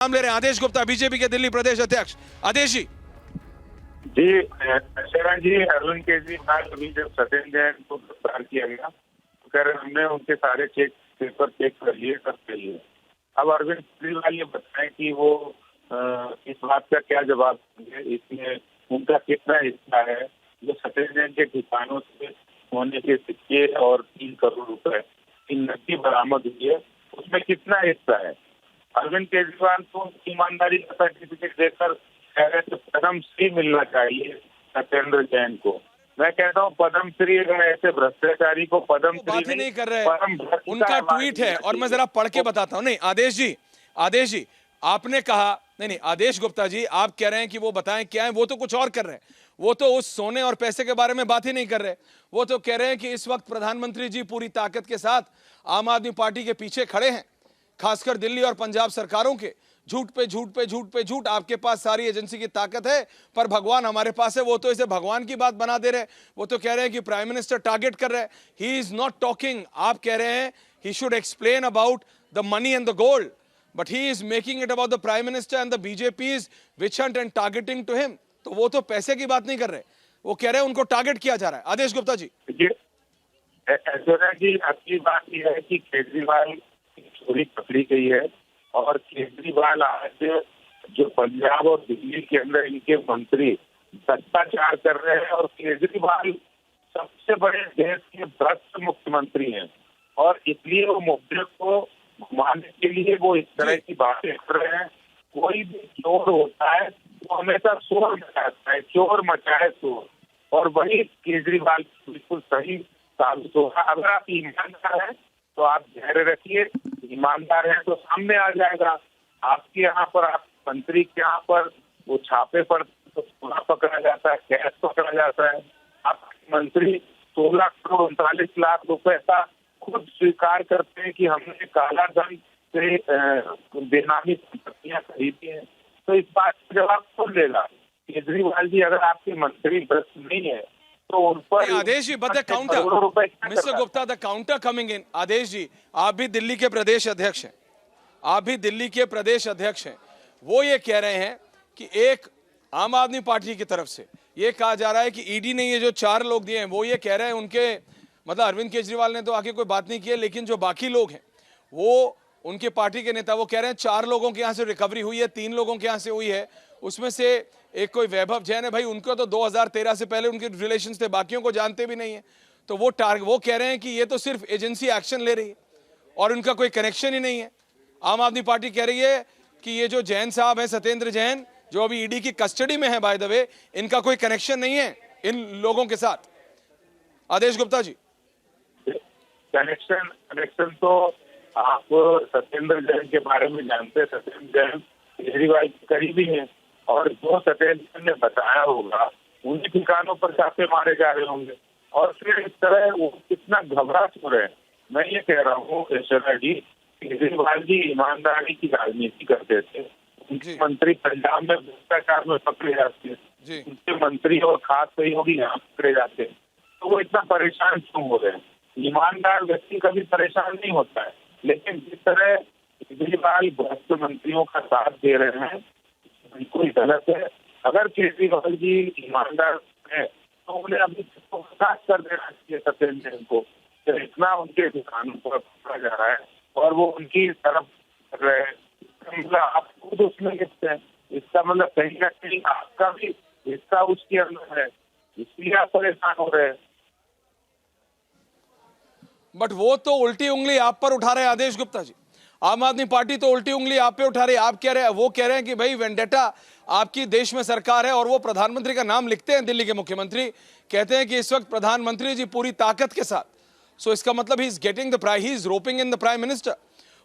नाम ले रहे हैं आदेश गुप्ता, बीजेपी के दिल्ली प्रदेश अध्यक्ष। आदेश जी शरण जी, अरविंद केजरीवाल अभी जब सत्येंद्र जैन को गिरफ्तार किया गया तो कह रहे हमने उनके सारे पेपर चेक कर लिए, सब सही है। अब अरविंद केजरीवाल ये बताएं कि वो इस बात का क्या जवाब देंगे, इसमें उनका कितना हिस्सा है जो सत्येंद्र जैन के ठिकानों से होने के सिक्के और 3 करोड़ रुपए की नकदी बरामद हुई है, उसमें कितना हिस्सा है। अरविंद केजरीवाल को ईमानदारी का सर्टिफिकेट देकर कह रहे थे पद्म श्री मिलना चाहिए सत्येंद्र जैन को। मैं कहता हूँ पद्म श्री, अगर ऐसे भ्रष्टाचारी को पद्म श्री नहीं कर रहे, उनका ट्वीट है और मैं जरा पढ़ के बताता हूँ। नहीं आदेश जी आपने कहा, नहीं आदेश गुप्ता जी, आप कह रहे हैं कि वो बताएं क्या है, वो तो कुछ और कर रहे हैं। वो तो उस सोने और पैसे के बारे में बात ही नहीं कर रहे। वो तो कह रहे हैं कि इस वक्त प्रधानमंत्री जी पूरी ताकत के साथ आम आदमी पार्टी के पीछे खड़े हैं, खासकर दिल्ली और पंजाब सरकारों के। झूठ पे झूठ पे झूठ पे झूठ। आपके पास सारी एजेंसी की ताकत है पर भगवान हमारे पास है। वो तो इसे भगवान की बात बना दे रहे हैं। वो तो कह रहे हैं कि प्राइम मिनिस्टर टारगेट कर रहे हैं। He is not talking. आप कह रहे हैं he should explain about the money and the gold, but he is making it about the prime minister and the BJP is witch hunt and targeting to him. तो वो तो पैसे की बात नहीं कर रहे, वो कह रहे हैं उनको टारगेट किया जा रहा है। आदेश गुप्ता जी अच्छी बात यह है कि केजरीवाल की चोरी पकड़ी गई है और केजरीवाल आज जो पंजाब और दिल्ली के अंदर इनके मंत्री भ्रष्टाचार कर रहे हैं और केजरीवाल सबसे बड़े देश के भ्रष्ट मुख्यमंत्री हैं और इसलिए वो मुद्दे को घुमाने के लिए वो इस तरह की बातें कर रहे हैं। कोई भी चोर होता है वो हमेशा शोर मचाता है, चोर मचाए शोर, और वही केजरीवाल बिल्कुल सही साबित होगा। अगर आप ईमानदार हैं तो आप धैर्य रखिए, ईमानदार है तो सामने आ जाएगा। आपके यहाँ पर, आप मंत्री के यहाँ पर वो छापे पड़ते तो सोना पकड़ा जाता है, कैश पकड़ा जाता है। आप मंत्री 16 करोड़ 39 लाख रुपए का खुद स्वीकार करते हैं कि हमने काला धन से बेनामी संपत्तियां खरीदी हैं, तो इस बात का जवाब कौन देगा? केजरीवाल जी अगर आपके मंत्री भ्रष्ट नहीं है तो उन पर Aadesh ji, but the counter Mister Gupta, the counter coming in. Aadesh ji, आप भी दिल्ली के प्रदेश अध्यक्ष हैं, आप भी दिल्ली के प्रदेश अध्यक्ष हैं। वो ये कह रहे हैं कि एक आम आदमी पार्टी की तरफ से ये कहा जा रहा है कि ईडी ने ये जो 4 लोग दिए हैं, वो ये कह रहे हैं उनके, मतलब अरविंद केजरीवाल ने तो आके कोई बात नहीं की है, लेकिन जो बाकी लोग हैं वो उनके पार्टी के नेता, वो कह रहे हैं 4 लोगों के यहाँ से रिकवरी हुई है, 3 लोगों के यहाँ से हुई है। उसमें से एक कोई वैभव जैन है, भाई उनको तो 2013 से पहले उनके रिलेशंस थे, बाकियों को जानते भी नहीं है। तो वो कह रहे हैं कि ये तो सिर्फ एजेंसी एक्शन ले रही है और उनका कोई कनेक्शन ही नहीं है। आम आदमी पार्टी कह रही है कि ये जो जैन साहब हैं, सत्येंद्र जैन, जो अभी ईडी की कस्टडी में है बाय द वे, इनका कोई कनेक्शन नहीं है इन लोगों के साथ। आदेश गुप्ता जी, कनेक्शन तो आप सत्येंद्र जैन के बारे में जानते हैं। सत्येंद्र जैन केजरीवाल के करीबी हैं और जो सत्येंद्र जैन ने बताया होगा उन्हीं ठिकानों पर छापे मारे जा रहे होंगे और फिर इस तरह वो कितना घबरा क्यों रहे हैं। मैं ये कह रहा हूँ शरण जी, केजरीवाल जी ईमानदारी की राजनीति करते थे। उनके मंत्री पंजाब में भ्रष्टाचार में पकड़े जाते हैं, उनके मंत्री और खास सहयोगी यहाँ पकड़े जाते हैं, तो वो इतना परेशान क्यों हो रहे हैं? ईमानदार व्यक्ति कभी परेशान नहीं होता है, लेकिन जिस तरह केजरीवाल भ्रष्ट मंत्रियों का साथ दे रहे हैं बिल्कुल गलत है। अगर केजरीवाल जी ईमानदार है तो उन्हें अभी खास कर देना चाहिए सत्येंद्र जैन को। इतना उनके ठिकानों पर पकड़ा जा रहा है और वो उनकी तरफ कर रहे हैं, मतलब आप खुद उसमें लिखते हैं, इसका मतलब कहीं ना कहीं आपका भी हिस्सा उसके अंदर है, इसलिए आप परेशान हो रहे हैं। बट वो तो उल्टी उंगली आप पर उठा रहे हैं आदेश गुप्ता जी। आम आदमी पार्टी तो उल्टी उंगली आप पे उठा रही है। आप कह रहे हैं, वो कह रहे हैं कि भाई वेंडेटा आपकी देश में सरकार है और वो प्रधानमंत्री का नाम लिखते हैं। दिल्ली के मुख्यमंत्री कहते हैं कि इस वक्त प्रधानमंत्री जी पूरी ताकत के साथ, सो इसका मतलब he is getting the prime, he is roping in the prime minister.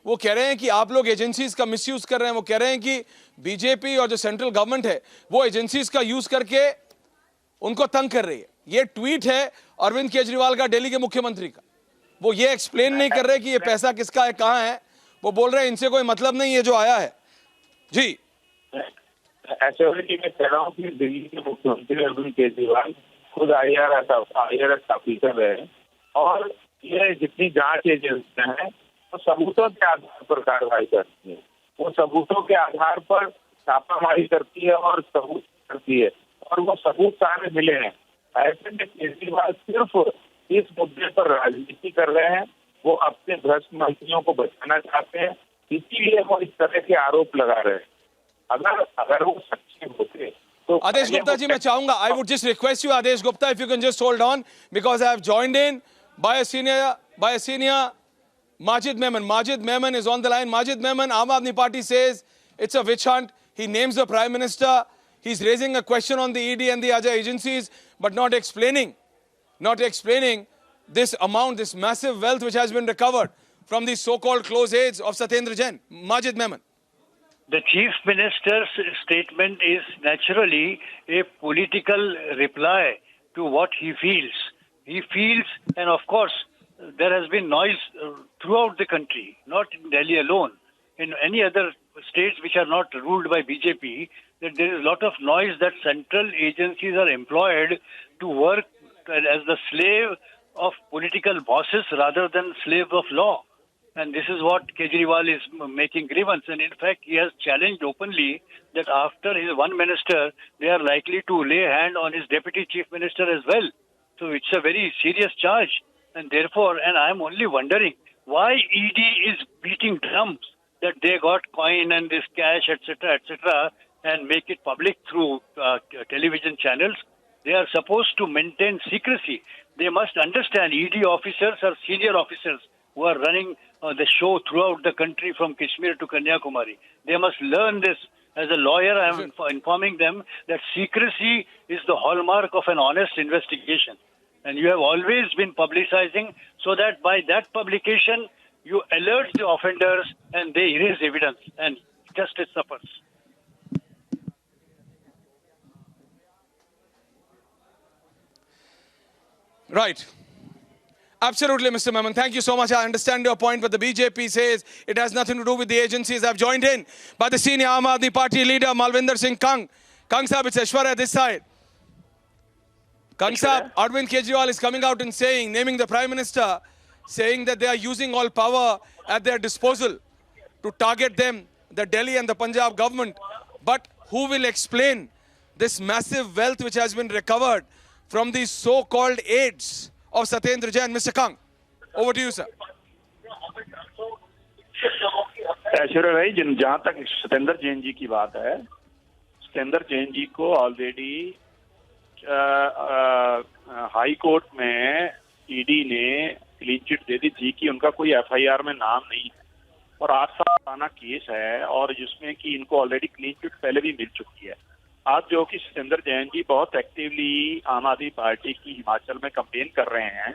वो कह रहे हैं कि आप लोग एजेंसीज का मिसयूज कर रहे हैं। वो कह रहे हैं कि बीजेपी और जो सेंट्रल गवर्नमेंट है वो एजेंसीज का यूज करके उनको तंग कर रही है। ये ट्वीट है अरविंद केजरीवाल का, दिल्ली के मुख्यमंत्री का। वो ये एक्सप्लेन नहीं कर रहे कि ये पैसा किसका है, कहां है। वो बोल रहे हैं इनसे कोई मतलब नहीं है जो आया है। जी ऐसे मैं कह रहा हूँ कि दिल्ली के मुख्यमंत्री अरविंद केजरीवाल खुद IRS ऑफिसर है और ये जितनी जांच एजेंसियां हैं तो सबूतों के आधार पर कार्रवाई करती है। वो सबूतों के आधार पर छापामारी करती है और सबूत करती है, और वो सबूत सारे मिले हैं। ऐसे में केजरीवाल सिर्फ इस मुद्दे पर राजनीति कर रहे हैं, वो अपने भ्रष्ट मंत्रियों को बचाना चाहते हैं, इसीलिए वो इस तरह के आरोप लगा रहे हैं। अगर अगर वो सच्चे होते तो Adesh Gupta ji, मैं चाहूंगा, I would just request you, Adesh Gupta, if you can just hold on, because I have joined in by a senior Majid Memon. Majid Memon is on the line. Majid Memon, Aam Aadmi Party says it's a witch hunt. He names the Prime Minister. He's raising a question on the ED and the other agencies, but not explaining this amount, this massive wealth which has been recovered from these so-called close aides of Satyendar Jain. Majid Memon. The Chief Minister's statement is naturally a political reply to what he feels. He feels, and of course, there has been noise throughout the country, not in Delhi alone, in any other states which are not ruled by BJP, that there is a lot of noise that central agencies are employed to work as the slave of political bosses rather than slave of law. And this is what Kejriwal is making grievance. And in fact, he has challenged openly that after his one minister, they are likely to lay hand on his deputy chief minister as well. So it's a very serious charge. And therefore, and I'm only wondering why ED is beating drums that they got coin and this cash, etc., and make it public through television channels. They are supposed to maintain secrecy. They must understand ED officers are senior officers who are running the show throughout the country from Kashmir to Kanyakumari. They must learn this. As a lawyer, I am informing them that secrecy is the hallmark of an honest investigation. And you have always been publicizing so that by that publication, you alert the offenders and they erase evidence and justice suffers. Right. Absolutely, Mr. Memon. Thank you so much. I understand your point, but the BJP says it has nothing to do with the agencies. I've joined in by the senior Aam Aadmi Party leader, Malvinder Singh Kang. Kang Sahib, it's Aishwarya this side. Kang Sahib, Arvind Kejriwal is coming out and saying, naming the Prime Minister, saying that they are using all power at their disposal to target them, the Delhi and the Punjab government. But who will explain this massive wealth which has been recovered from these so-called aides of Satyendar Jain? Mr. Kang, over to you, sir. Aishwarya भाई, जहाँ तक सत्येंद्र जैन जी की बात है, सत्येंद्र जैन जी को already high court में ED ने clean chit दे दी थी कि उनका कोई एफआईआर में नाम नहीं और 8 साल पुराना केस है और जिसमें कि इनको ऑलरेडी क्लीन चिट पहले भी मिल चुकी है। आज जो कि सत्येंद्र जैन जी बहुत एक्टिवली आम आदमी पार्टी की हिमाचल में कैंपेन कर रहे हैं,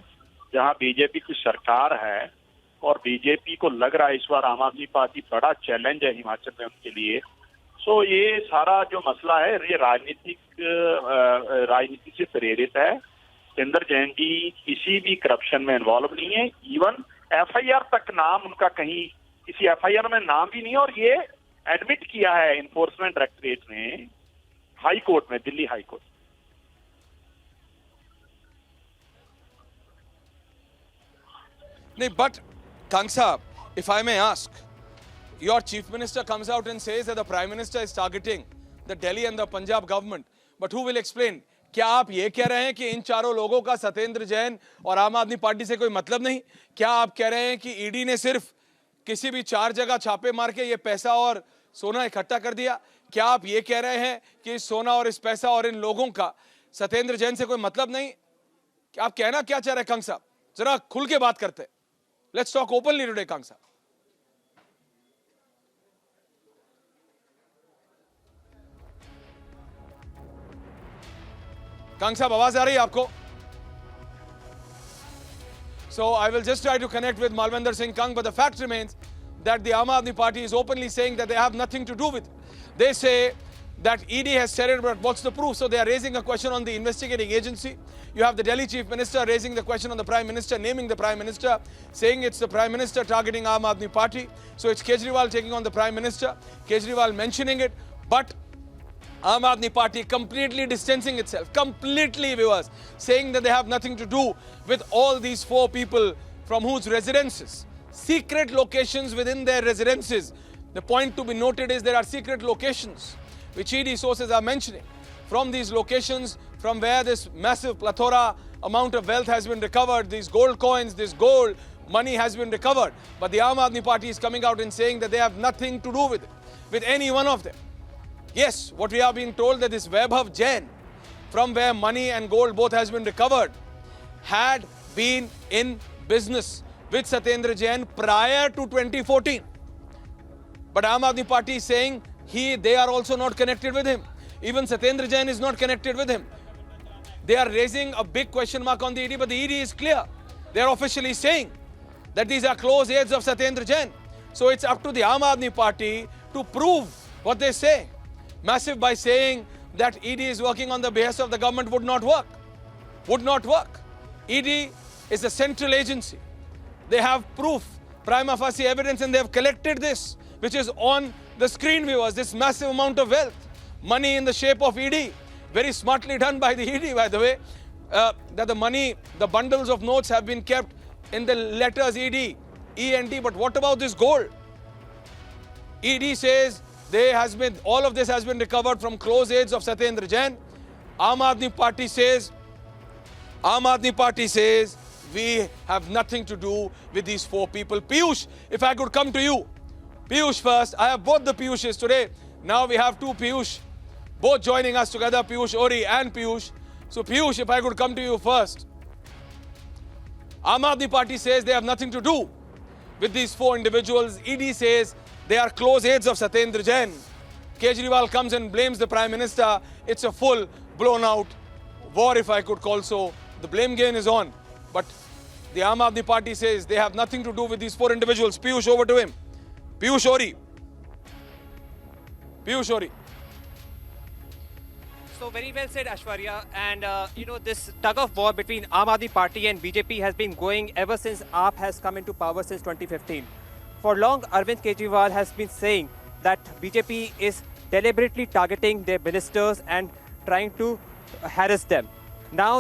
जहां बीजेपी की सरकार है और बीजेपी को लग रहा है इस बार आम आदमी पार्टी बड़ा चैलेंज है हिमाचल में उनके लिए। सो ये सारा जो मसला है ये राजनीति से प्रेरित है। सत्येंद्र जैन जी किसी भी करप्शन में इन्वॉल्व नहीं है, इवन एफआईआर तक नाम उनका कहीं किसी एफआईआर में नाम भी नहीं है, और ये एडमिट किया है इन्फोर्समेंट डायरेक्टरेट ने हाई कोर्ट में, Delhi high court. No, but Kang Sahib, if I may ask, your chief minister comes out and says that the prime minister is targeting the Delhi and the Punjab government. But who will explain? क्या आप ये कह रहे हैं कि इन चारों लोगों का सत्येंद्र जैन और आम आदमी पार्टी से कोई मतलब नहीं? क्या आप कह रहे हैं कि ईडी ने सिर्फ किसी भी 4 जगह छापे मार के ये पैसा और सोना इकट्ठा कर दिया? क्या आप ये कह रहे हैं कि इस सोना और इस पैसा और इन लोगों का सत्येंद्र जैन से कोई मतलब नहीं? आप कहना क्या चाह रहे हैं कंग साहब? जरा खुल के बात करते हैं। Let's talk openly today, Kang साहब। कंग साहब, आवाज आ रही है आपको? So I will just try to connect with Malvinder Singh Kang, but the fact remains that the Aam Aadmi Party is openly saying that they have nothing to do with it. They say that ED has said it, but what's the proof? So they are raising a question on the investigating agency. You have the Delhi Chief Minister raising the question on the Prime Minister, naming the Prime Minister, saying it's the Prime Minister targeting Aam Aadmi Party. So it's Kejriwal taking on the Prime Minister, Kejriwal mentioning it, but Aam Aadmi Party completely distancing itself, completely, viewers, saying that they have nothing to do with all these 4 people from whose residences, secret locations within their residences, The point to be noted is there are secret locations which ED sources are mentioning. From these locations, from where this massive plethora amount of wealth has been recovered, these gold coins, this gold money has been recovered. But the Aam Aadmi Party is coming out and saying that they have nothing to do with it, with any one of them. Yes, what we are being told that this Vaibhav Jain, from where money and gold both has been recovered, had been in business with Satyendar Jain prior to 2014. But Aam Aadmi Party is saying they are also not connected with him. Even Satyendar Jain is not connected with him. They are raising a big question mark on the ED, but the ED is clear. They are officially saying that these are close aides of Satyendar Jain. So it's up to the Aam Aadmi Party to prove what they say. Massive by saying that ED is working on the behest of the government would not work. Would not work. ED is a central agency. They have proof, prima facie evidence, and they have collected this, which is on the screen, viewers, this massive amount of wealth. Money in the shape of ED. Very smartly done by the ED, by the way, that the money, the bundles of notes have been kept in the letters ED, END. But what about this gold? ED says all of this has been recovered from close aides of Satyendar Jain. Aam Aadmi Party says we have nothing to do with these four people. Piyush, if I could come to you. Piyush first. I have both the Piyushes today. Now we have two Piyush, both joining us together, Piyush Ori and Piyush. So Piyush, if I could come to you first. Aam Aadmi Party says they have nothing to do with these four individuals. ED says they are close aides of Satyendar Jain. Kejriwal comes and blames the Prime Minister. It's a full blown out war, if I could call so. The blame game is on. But the Aam Aadmi Party says they have nothing to do with these four individuals. Piyush, over to him. Piyush Ori. Piyush Ori. So very well said, Ashwarya. And this tug of war between Aam Aadmi Party and BJP has been going ever since AAP has come into power since 2015. For long, Arvind Kejriwal has been saying that BJP is deliberately targeting their ministers and trying to harass them. Now